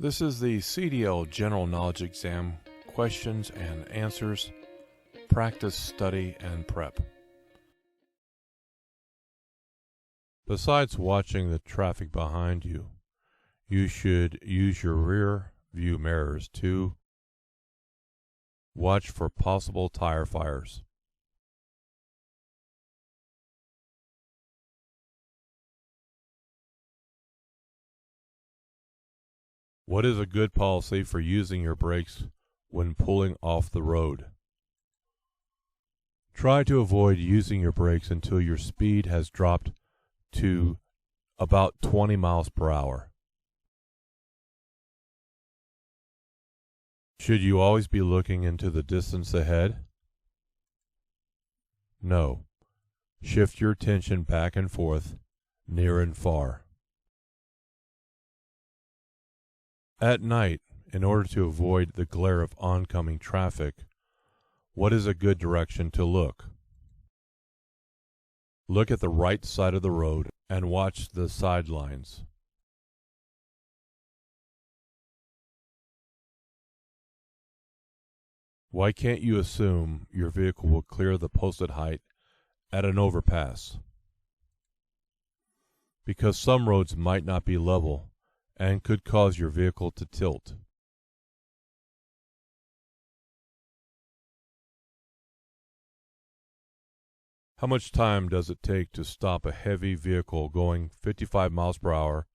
This is the CDL General Knowledge Exam, questions and answers, practice, study, and prep. Besides watching the traffic behind you, you should use your rear view mirrors to watch for possible tire fires. What is a good policy for using your brakes when pulling off the road? Try to avoid using your brakes until your speed has dropped to about 20 miles per hour. Should you always be looking into the distance ahead? No. Shift your attention back and forth, near and far. At night, in order to avoid the glare of oncoming traffic, what is a good direction to look? Look at the right side of the road and watch the sidelines. Why can't you assume your vehicle will clear the posted height at an overpass? Because some roads might not be level and could cause your vehicle to tilt. How much time does it take to stop a heavy vehicle going 55 miles per hour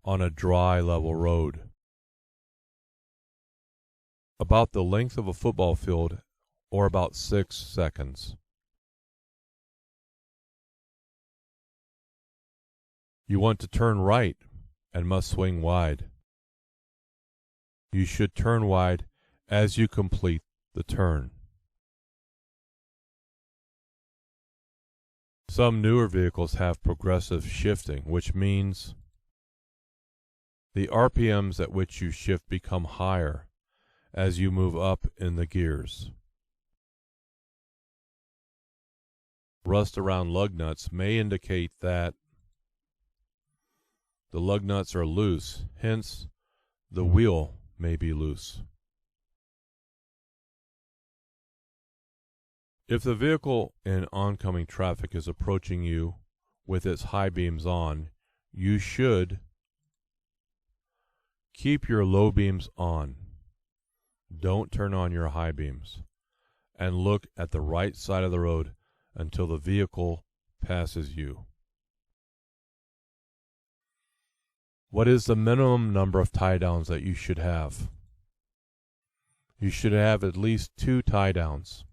on a dry, level road? About the length of a football field, or about 6 seconds. You want to turn right and must swing wide. You should turn wide as you complete the turn. Some newer vehicles have progressive shifting, which means the RPMs at which you shift become higher as you move up in the gears. Rust around lug nuts may indicate that the lug nuts are loose, hence the wheel may be loose. If the vehicle in oncoming traffic is approaching you with its high beams on, you should keep your low beams on. Don't turn on your high beams, and look at the right side of the road until the vehicle passes you. What is the minimum number of tie downs that you should have? You should have at least 2 tie downs.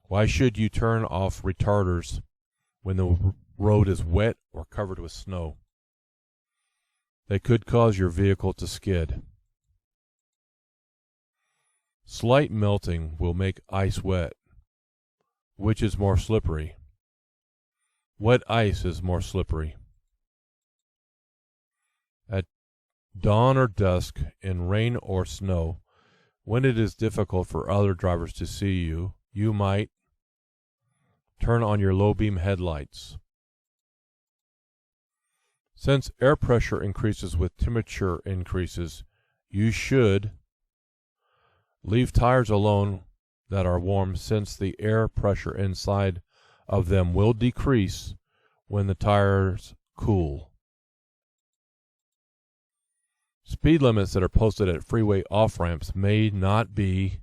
Why should you turn off retarders when the road is wet or covered with snow? They could cause your vehicle to skid. Slight melting will make ice wet. Which is more slippery? Wet ice is more slippery. At dawn or dusk, in rain or snow, when it is difficult for other drivers to see you, you might turn on your low beam headlights. Since air pressure increases with temperature increases, you should leave tires alone that are warm, since the air pressure inside of them will decrease when the tires cool. Speed limits that are posted at freeway off-ramps may not be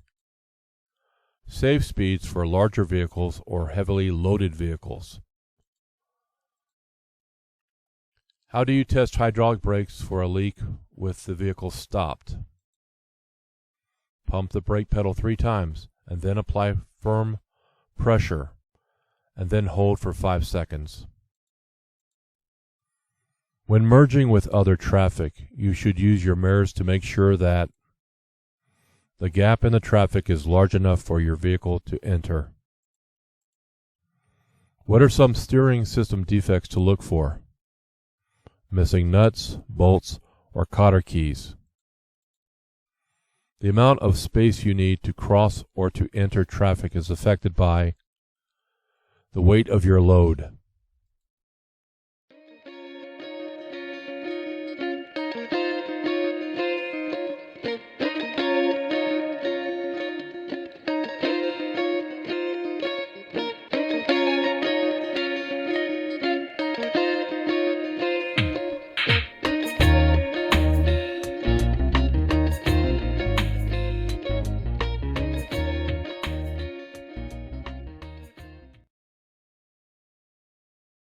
safe speeds for larger vehicles or heavily loaded vehicles. How do you test hydraulic brakes for a leak with the vehicle stopped? Pump the brake pedal 3 times and then apply firm pressure and then hold for 5 seconds. When merging with other traffic, you should use your mirrors to make sure that the gap in the traffic is large enough for your vehicle to enter. What are some steering system defects to look for? Missing nuts, bolts, or cotter keys. The amount of space you need to cross or to enter traffic is affected by the weight of your load.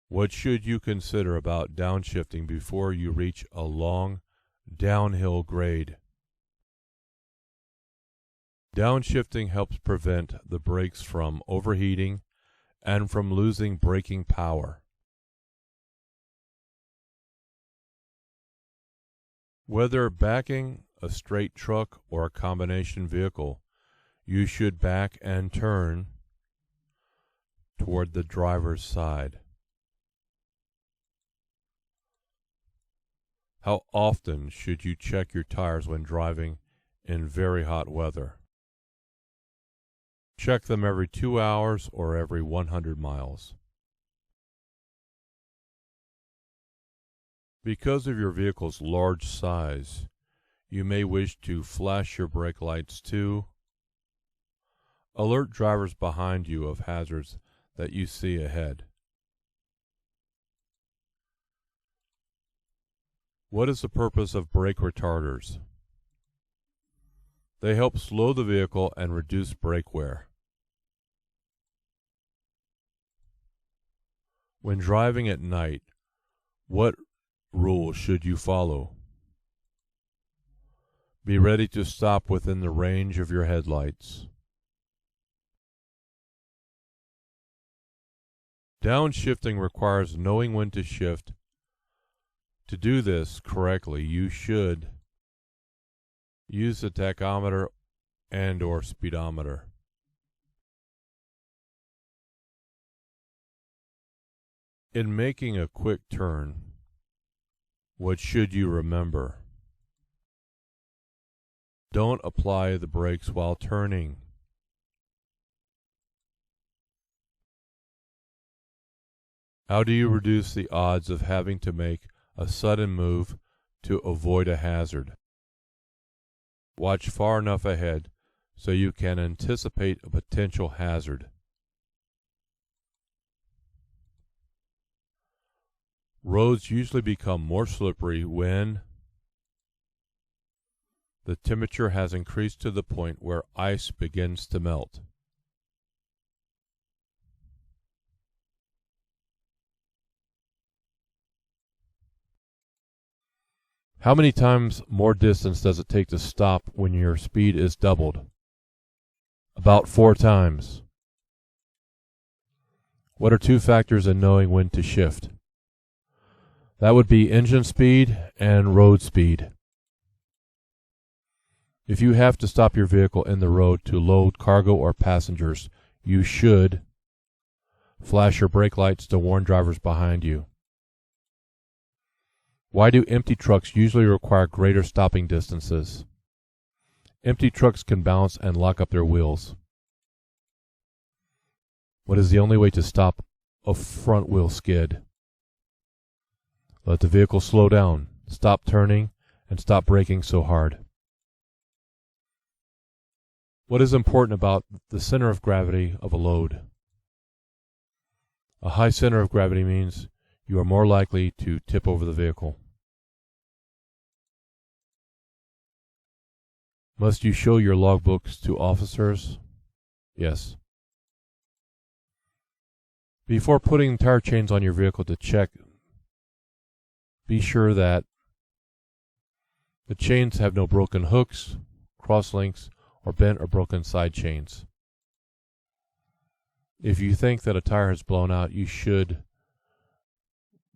What should you consider about downshifting before you reach a long downhill grade? Downshifting helps prevent the brakes from overheating and from losing braking power. Whether backing a straight truck or a combination vehicle, you should back and turn toward the driver's side. How often should you check your tires when driving in very hot weather? Check them every 2 hours or every 100 miles. Because of your vehicle's large size, you may wish to flash your brake lights to alert drivers behind you of hazards that you see ahead. What is the purpose of brake retarders? They help slow the vehicle and reduce brake wear. When driving at night, what rule should you follow? Be ready to stop within the range of your headlights. Downshifting requires knowing when to shift. To do this correctly, you should use the tachometer and/or speedometer. In making a quick turn, what should you remember? Don't apply the brakes while turning. How do you reduce the odds of having to make a sudden move to avoid a hazard? Watch far enough ahead so you can anticipate a potential hazard. Roads usually become more slippery when the temperature has increased to the point where ice begins to melt. How many times more distance does it take to stop when your speed is doubled? About 4 times. What are 2 factors in knowing when to shift? That would be engine speed and road speed. If you have to stop your vehicle in the road to load cargo or passengers, you should flash your brake lights to warn drivers behind you. Why do empty trucks usually require greater stopping distances? Empty trucks can balance and lock up their wheels. What is the only way to stop a front wheel skid? Let the vehicle slow down, stop turning, and stop braking so hard. What is important about the center of gravity of a load? A high center of gravity means you are more likely to tip over the vehicle. Must you show your logbooks to officers? Yes. Before putting tire chains on your vehicle to check, be sure that the chains have no broken hooks, cross links, or bent or broken side chains. If you think that a tire has blown out,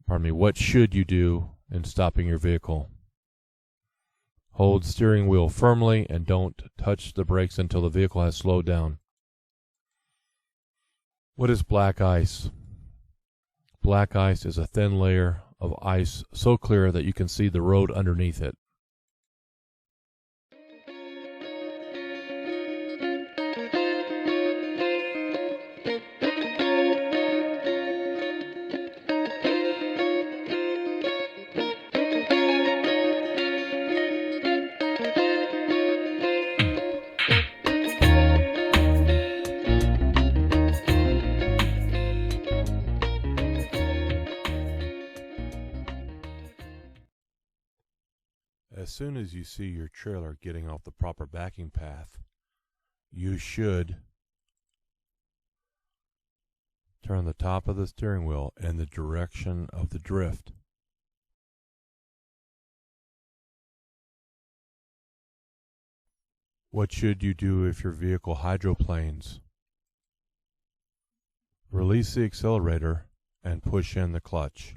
what should you do in stopping your vehicle? Hold steering wheel firmly and don't touch the brakes until the vehicle has slowed down. What is black ice? Black ice is a thin layer of ice so clear that you can see the road underneath it. As soon as you see your trailer getting off the proper backing path, you should Turn the top of the steering wheel in the direction of the drift. What should you do if your vehicle hydroplanes? Release the accelerator and push in the clutch.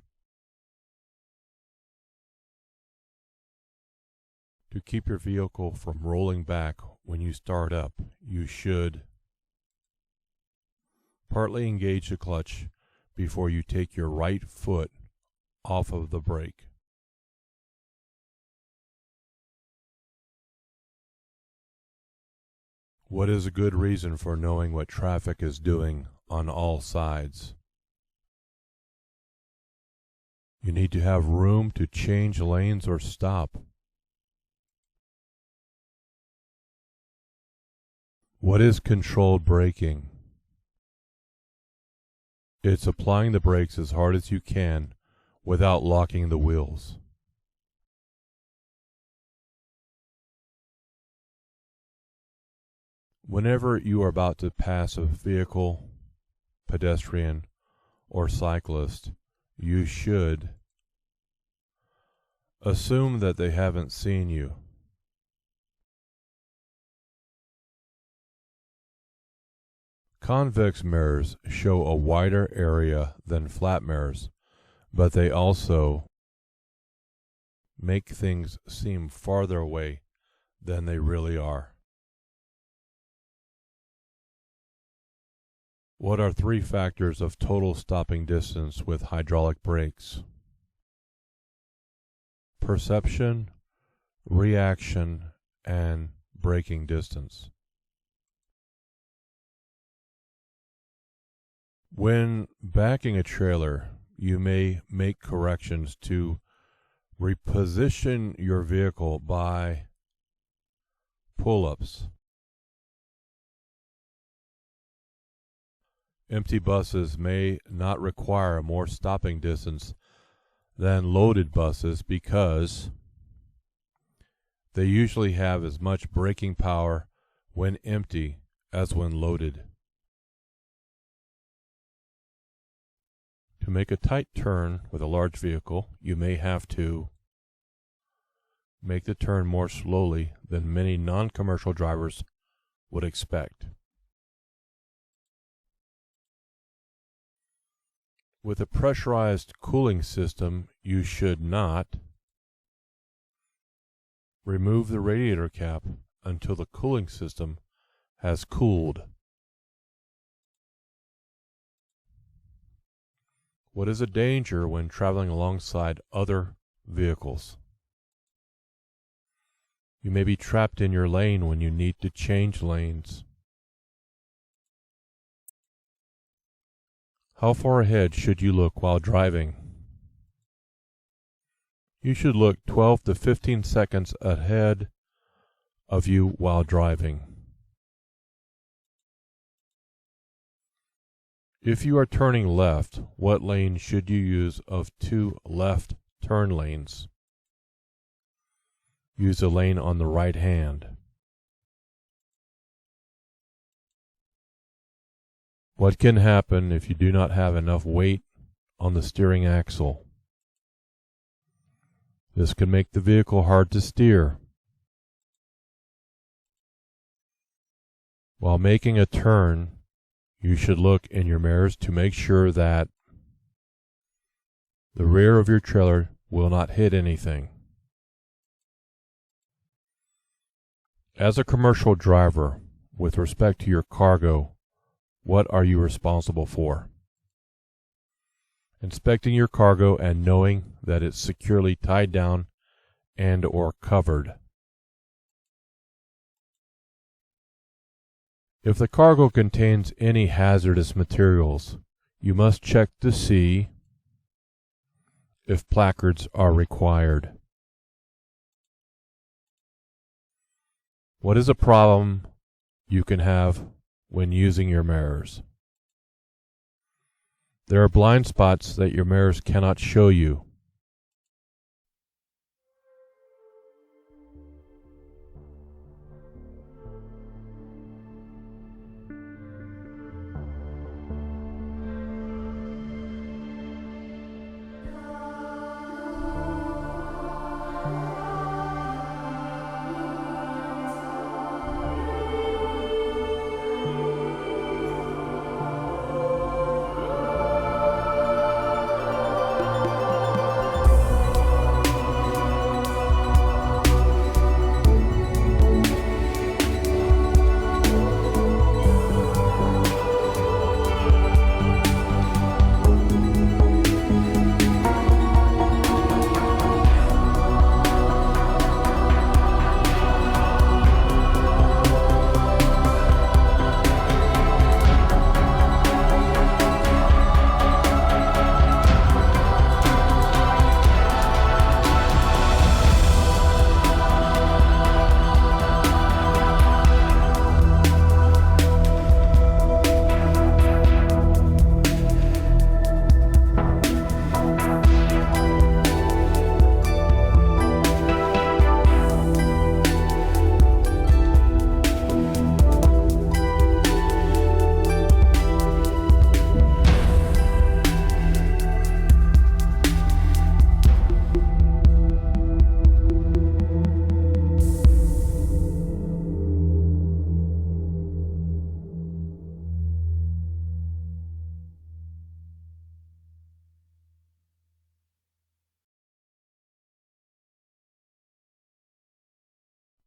To keep your vehicle from rolling back when you start up, you should partly engage the clutch before you take your right foot off of the brake. What is a good reason for knowing what traffic is doing on all sides? You need to have room to change lanes or stop. What is controlled braking? It's applying the brakes as hard as you can without locking the wheels. Whenever you are about to pass a vehicle, pedestrian, or cyclist, you should assume that they haven't seen you. Convex mirrors show a wider area than flat mirrors, but they also make things seem farther away than they really are. What are 3 factors of total stopping distance with hydraulic brakes? Perception, reaction, and braking distance. When backing a trailer, you may make corrections to reposition your vehicle by pull-ups. Empty buses may not require more stopping distance than loaded buses because they usually have as much braking power when empty as when loaded. To make a tight turn with a large vehicle, you may have to make the turn more slowly than many non-commercial drivers would expect. With a pressurized cooling system, you should not remove the radiator cap until the cooling system has cooled. What is a danger when traveling alongside other vehicles? You may be trapped in your lane when you need to change lanes. How far ahead should you look while driving? You should look 12 to 15 seconds ahead of you while driving. If you are turning left, what lane should you use of 2 left turn lanes? Use a lane on the right hand. What can happen if you do not have enough weight on the steering axle? This can make the vehicle hard to steer. While making a turn, you should look in your mirrors to make sure that the rear of your trailer will not hit anything. As a commercial driver, with respect to your cargo, what are you responsible for? Inspecting your cargo and knowing that it's securely tied down and or covered. If the cargo contains any hazardous materials, you must check to see if placards are required. What is a problem you can have when using your mirrors? There are blind spots that your mirrors cannot show you.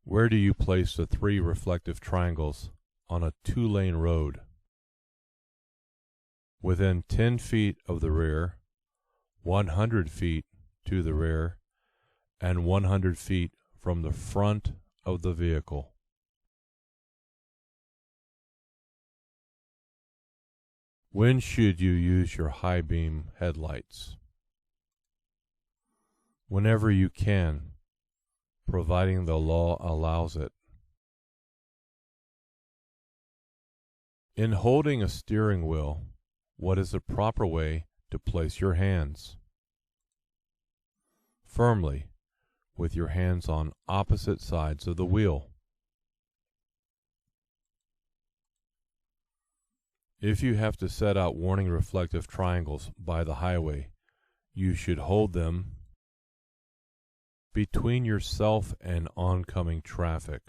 Where do you place the 3 reflective triangles on a 2-lane road? Within 10 feet of the rear, 100 feet to the rear, and 100 feet from the front of the vehicle. When should you use your high beam headlights? Whenever you can, providing the law allows it. In holding a steering wheel, what is the proper way to place your hands? Firmly, with your hands on opposite sides of the wheel. If you have to set out warning reflective triangles by the highway, you should hold them between yourself and oncoming traffic.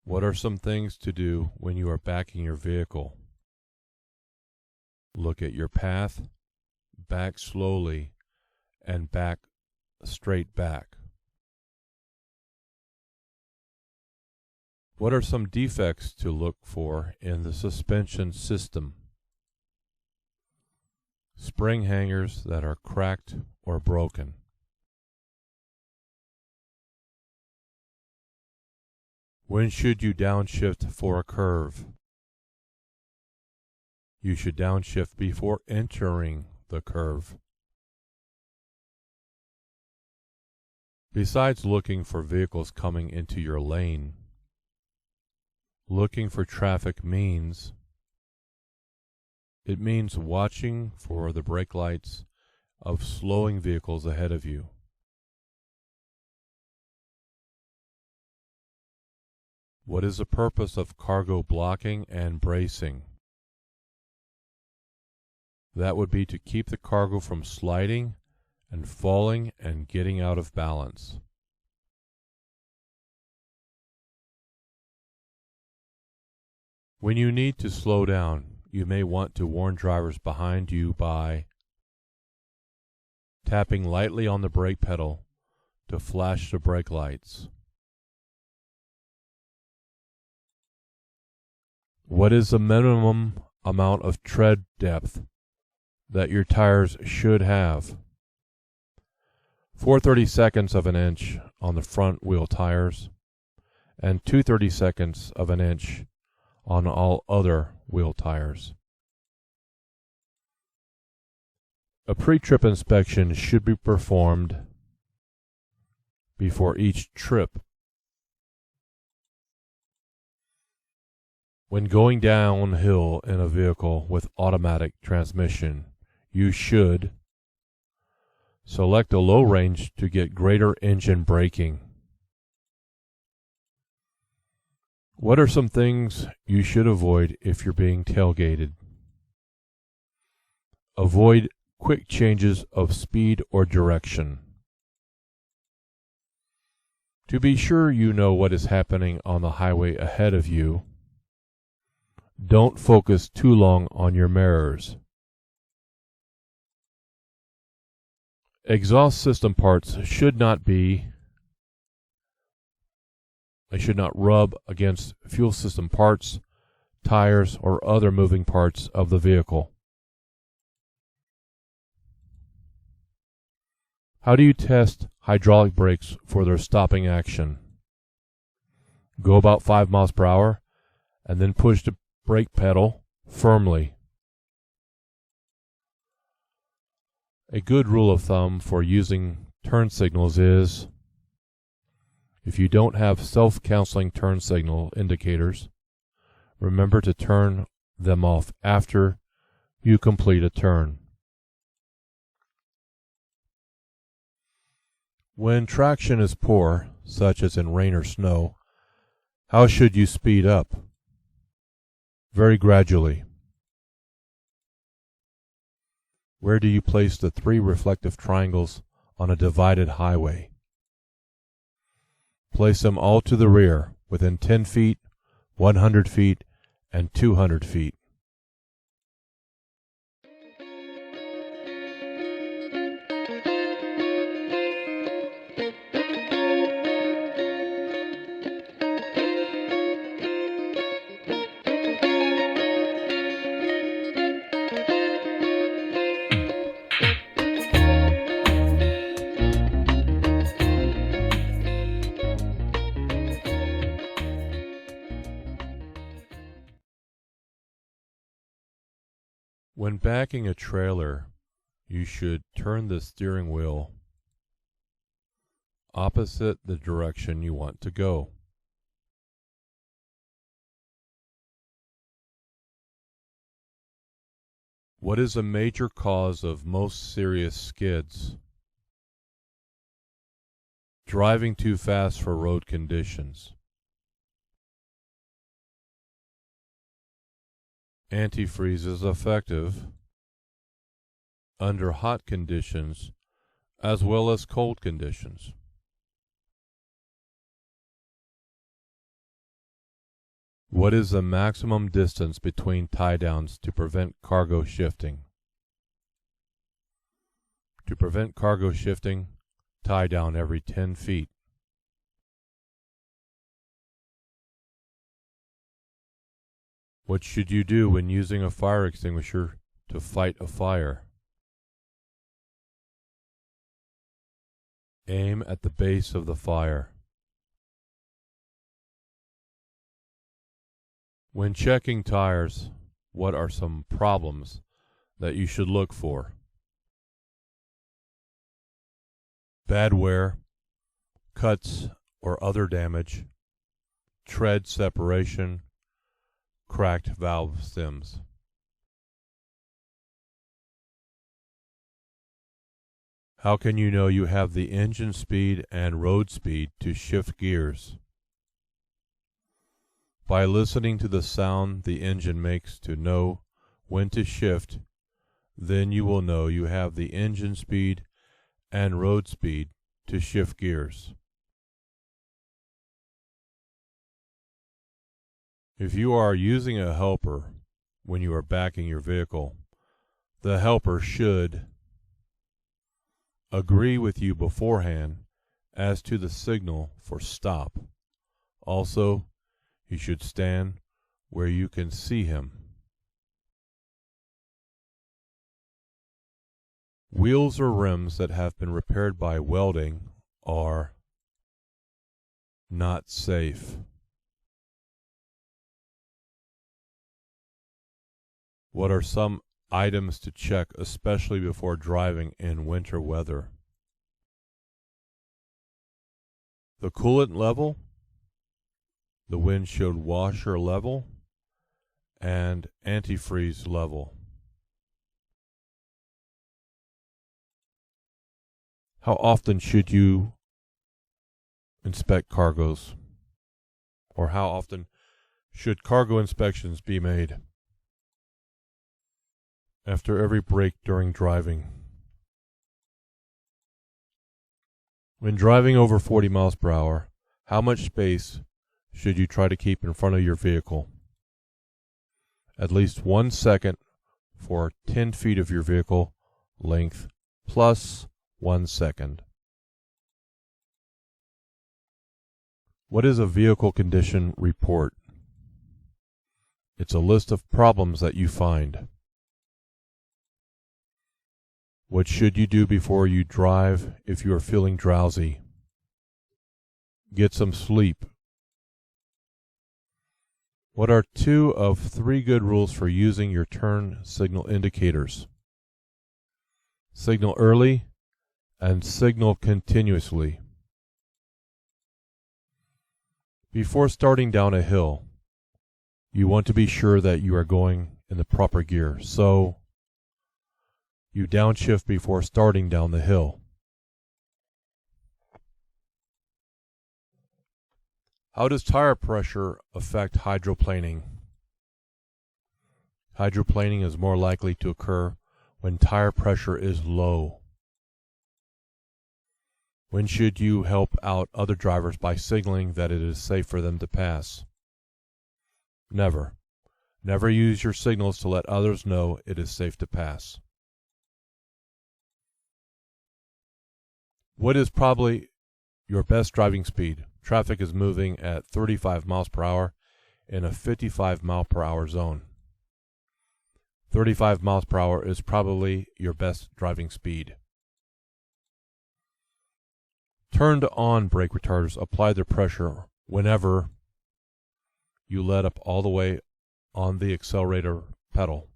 What are some things to do when you are backing your vehicle? Look at your path, back slowly, and back straight back. What are some defects to look for in the suspension system? Spring hangers that are cracked or broken. When should you downshift for a curve? You should downshift before entering the curve. Besides looking for vehicles coming into your lane, looking for traffic means watching for the brake lights of slowing vehicles ahead of you. What is the purpose of cargo blocking and bracing? That would be to keep the cargo from sliding and falling and getting out of balance. When you need to slow down, you may want to warn drivers behind you by tapping lightly on the brake pedal to flash the brake lights. What is the minimum amount of tread depth that your tires should have? 4/32 of an inch on the front wheel tires and 2/32 of an inch on all other wheel tires. A pre-trip inspection should be performed before each trip. When going downhill in a vehicle with automatic transmission, you should select a low range to get greater engine braking. What are some things you should avoid if you're being tailgated? Avoid quick changes of speed or direction. To be sure you know what is happening on the highway ahead of you, don't focus too long on your mirrors. Exhaust system parts should not rub against fuel system parts, tires, or other moving parts of the vehicle. How do you test hydraulic brakes for their stopping action? Go about 5 miles per hour and then push the brake pedal firmly. A good rule of thumb for using turn signals is, if you don't have self-counseling turn signal indicators, remember to turn them off after you complete a turn. When traction is poor, such as in rain or snow, how should you speed up? Very gradually. Where do you place the 3 reflective triangles on a divided highway? Place them all to the rear, within 10 feet, 100 feet, and 200 feet. When backing a trailer, you should turn the steering wheel opposite the direction you want to go. What is a major cause of most serious skids? Driving too fast for road conditions. Antifreeze is effective under hot conditions as well as cold conditions. What is the maximum distance between tie-downs to prevent cargo shifting? To prevent cargo shifting, tie down every 10 feet. What should you do when using a fire extinguisher to fight a fire? Aim at the base of the fire. When checking tires, what are some problems that you should look for? Bad wear, cuts or other damage, tread separation, cracked valve stems. How can you know you have the engine speed and road speed to shift gears? By listening to the sound the engine makes to know when to shift, then you will know you have the engine speed and road speed to shift gears. If you are using a helper when you are backing your vehicle, the helper should agree with you beforehand as to the signal for stop. Also, he should stand where you can see him. Wheels or rims that have been repaired by welding are not safe. What are some items to check, especially before driving in winter weather? The coolant level, the windshield washer level, and antifreeze level. How often should you inspect cargoes? Or how often should cargo inspections be made? After every break during driving. When driving over 40 miles per hour, how much space should you try to keep in front of your vehicle? At least 1 second for 10 feet of your vehicle length plus 1 second. What is a vehicle condition report? It's a list of problems that you find. What should you do before you drive if you are feeling drowsy? Get some sleep. What are 2 of 3 good rules for using your turn signal indicators? Signal early and signal continuously. Before starting down a hill, you want to be sure that you are going in the proper gear, so you downshift before starting down the hill. How does tire pressure affect hydroplaning? Hydroplaning is more likely to occur when tire pressure is low. When should you help out other drivers by signaling that it is safe for them to pass? Never. Never use your signals to let others know it is safe to pass. What is probably your best driving speed? Traffic is moving at 35 miles per hour in a 55 mile per hour zone. 35 miles per hour is probably your best driving speed. Turned on brake retarders apply their pressure whenever you let up all the way on the accelerator pedal.